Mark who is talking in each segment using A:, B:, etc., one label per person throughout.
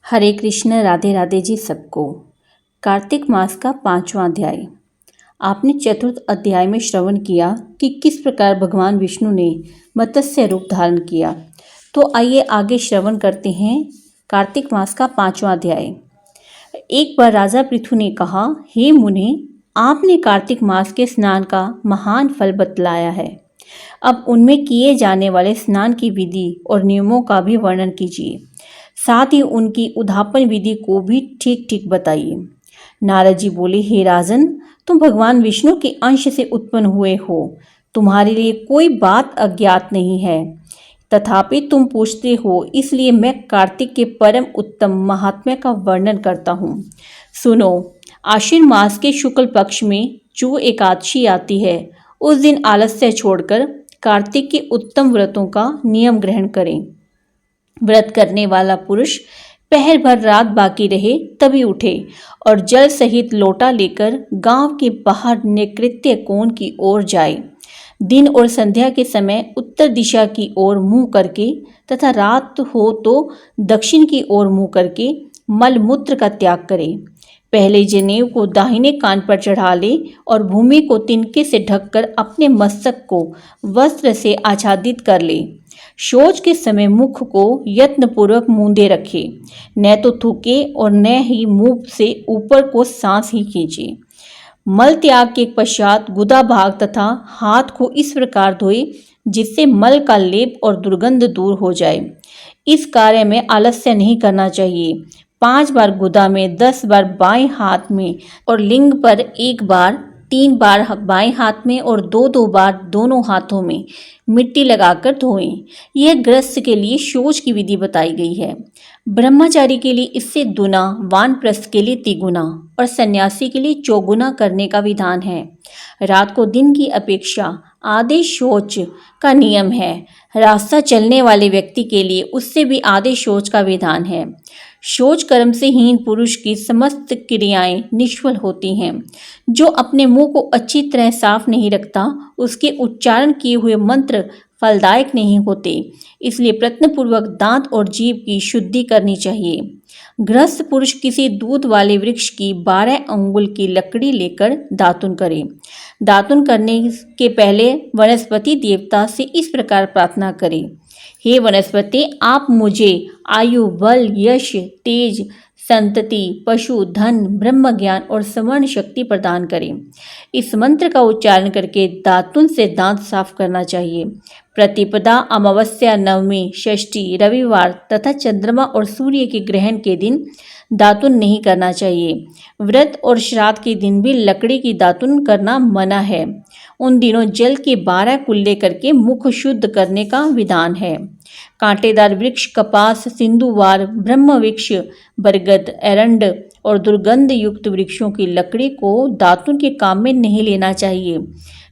A: हरे कृष्ण राधे राधे जी सबको। कार्तिक मास का 5वां अध्याय। आपने चतुर्थ अध्याय में श्रवण किया कि किस प्रकार भगवान विष्णु ने मत्स्य रूप धारण किया। तो आइए आगे श्रवण करते हैं कार्तिक मास का 5वां अध्याय। एक बार राजा पृथु ने कहा, हे मुने, आपने कार्तिक मास के स्नान का महान फल बतलाया है। अब उनमें किए जाने वाले स्नान की विधि और नियमों का भी वर्णन कीजिए। साथ ही उनकी उद्धापन विधि को भी ठीक ठीक बताइए। नारद जी बोले, हे राजन, तुम भगवान विष्णु के अंश से उत्पन्न हुए हो। तुम्हारे लिए कोई बात अज्ञात नहीं है। तथापि तुम पूछते हो, इसलिए मैं कार्तिक के परम उत्तम महात्म्य का वर्णन करता हूँ। सुनो, आश्विन मास के शुक्ल पक्ष में जो एकादशी आती है, उस दिन आलस्य छोड़कर कार्तिक के उत्तम व्रतों का नियम ग्रहण करें। व्रत करने वाला पुरुष पहर भर रात बाकी रहे तभी उठे और जल सहित लोटा लेकर गांव के बाहर नैऋत्य कोण की ओर जाए। दिन और संध्या के समय उत्तर दिशा की ओर मुंह करके तथा रात हो तो दक्षिण की ओर मुंह करके मल मूत्र का त्याग करे। पहले जनेऊ को दाहिने कान पर चढ़ा ले और भूमि को तिनके से ढककर अपने मस्तक को वस्त्र से आच्छादित कर ले। शौच के समय मुख को यत्नपूर्वक मूंदे रखे, न तो थूके और न ही मुंह से ऊपर को सांस ही खींचे। मल त्याग के पश्चात गुदा भाग तथा हाथ को इस प्रकार धोए जिससे मल का लेप और दुर्गंध दूर हो जाए। इस कार्य में आलस्य नहीं करना चाहिए। 5 बार गुदा में, 10 बार बाएं हाथ में और लिंग पर 1 बार, 3 बार बाएं हाथ में और 2-2 बार दोनों हाथों में मिट्टी लगाकर धोएं। यह गृहस्थ के लिए शौच की विधि बताई गई है। ब्रह्मचारी के लिए इससे दुना, वानप्रस्थ के लिए तिगुना और सन्यासी के लिए चौगुना करने का विधान है। रात को दिन की अपेक्षा आधे शौच का नियम है। रास्ता चलने वाले व्यक्ति के लिए उससे भी आधे शौच का विधान है। शौच कर्म से हीन पुरुष की समस्त क्रियाएं निष्फल होती हैं। जो अपने मुंह को अच्छी तरह साफ नहीं रखता, उसके उच्चारण किए हुए मंत्र फलदायक नहीं होते। इसलिए प्रयत्नपूर्वक दांत और जीभ की शुद्धि करनी चाहिए। गृहस्थ पुरुष किसी दूध वाले वृक्ष की 12 अंगुल की लकड़ी लेकर दातुन करे। दातुन करने के पहले वनस्पति देवता से इस प्रकार प्रार्थना करें, हे वनस्पति, आप मुझे आयु, बल, यश, तेज, संतति, पशु, धन, ब्रह्म ज्ञान और स्मरण शक्ति प्रदान करें। इस मंत्र का उच्चारण करके दातुन से दांत साफ करना चाहिए। प्रतिपदा, अमावस्या, नवमी, षष्ठी, रविवार तथा चंद्रमा और सूर्य के ग्रहण के दिन दातुन नहीं करना चाहिए। व्रत और श्राद्ध के दिन भी लकड़ी की दातुन करना मना है। उन दिनों जल के 12 कुल्ले करके मुख शुद्ध करने का विधान है। कांटेदार वृक्ष, कपास, सिंधुवार, ब्रह्म वृक्ष, बरगद, एरंड और दुर्गंध युक्त वृक्षों की लकड़ी को दातुन के काम में नहीं लेना चाहिए।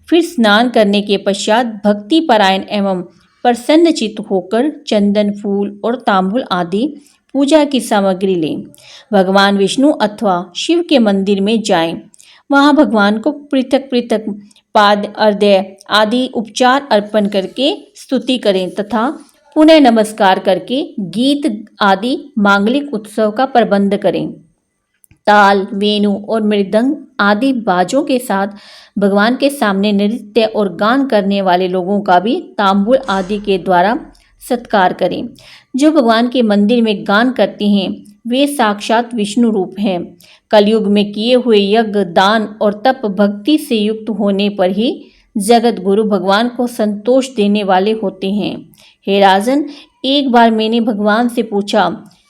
A: फिर स्नान करने के पश्चात भक्ति परायण एवं प्रसन्न चित्त होकर चंदन, फूल और तांबुल आदि पूजा की सामग्री लें। भगवान विष्णु अथवा शिव के मंदिर में जाएं। वहां भगवान को पृथक पृथक पाद, अर्घ्य आदि उपचार अर्पण करके स्तुति करें तथा पुनः नमस्कार करके गीत आदि मांगलिक उत्सव का प्रबंध करें। ताल, वेणु और मृदंग आदि बाजों के साथ भगवान के सामने नृत्य और गान करने वाले लोगों का भी तांबुल आदि के द्वारा सत्कार करें। जो भगवान के मंदिर में गान करते हैं वे साक्षात विष्णु रूप हैं। कलयुग में किए हुए यज्ञ, दान और तप भक्ति से युक्त होने पर ही जगत गुरु भगवान को संतोष देने वाले होते हैं। हे राजन, एक बार मैंने भगवान से पूछा,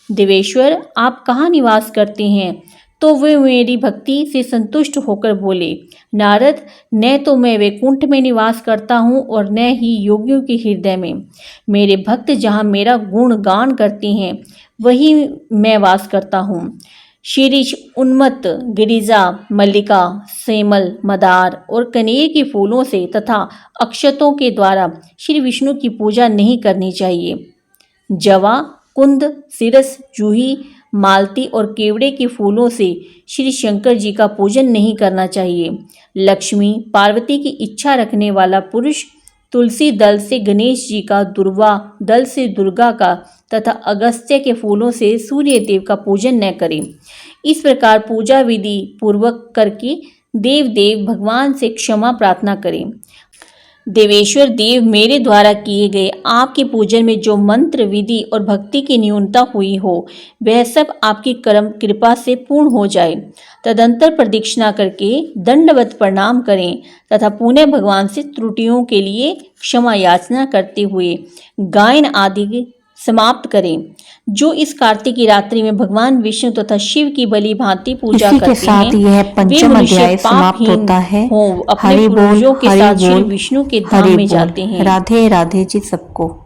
A: देवेश्वर, आप कहाँ निवास करते हैं? तो वे मेरी भक्ति से संतुष्ट होकर बोले, नारद, न तो मैं वैकुंठ में निवास करता हूँ और न ही योगियों के हृदय में। मेरे भक्त जहाँ मेरा गुणगान करते हैं वही मैं वास करता हूँ। शीरीष, उन्मत्त, गिरिजा, मल्लिका, सेमल, मदार और कनेर के फूलों से तथा अक्षतों के द्वारा श्री विष्णु की पूजा नहीं करनी चाहिए। जवा, कुंद, सिरस, जूही, मालती और केवड़े के फूलों से श्री शंकर जी का पूजन नहीं करना चाहिए। लक्ष्मी, पार्वती की इच्छा रखने वाला पुरुष तुलसी दल से गणेश जी का, दुर्वा दल से दुर्गा का तथा अगस्त्य के फूलों से सूर्य देव का पूजन न करें। इस प्रकार पूजा विधि पूर्वक करके देव देव भगवान से क्षमा प्रार्थना करें। देवेश्वर देव, मेरे द्वारा किए गए आपके पूजन में जो मंत्र विधि और भक्ति की न्यूनता हुई हो वह सब आपकी कर्म कृपा से पूर्ण हो जाए। तदंतर प्रदक्षिणा करके दंडवत प्रणाम करें तथा पुनः भगवान से त्रुटियों के लिए क्षमा याचना करते हुए गायन आदि समाप्त करें। जो इस कार्तिक की रात्रि में भगवान विष्णु तथा शिव की भली भांति पूजा
B: इसी के
A: करते
B: साथ
A: हैं
B: यह
A: वे
B: पंचम
A: मनुष्य
B: अध्याय समाप्त
A: पापहीन
B: होता है।
A: हों, अपने
B: हरि बोल,
A: पूर्वजों के
B: हरि
A: साथ श्री
B: बोल,
A: विष्णु के धाम
B: हरि
A: में
B: बोल।
A: जाते हैं।
B: राधे राधे जी सबको।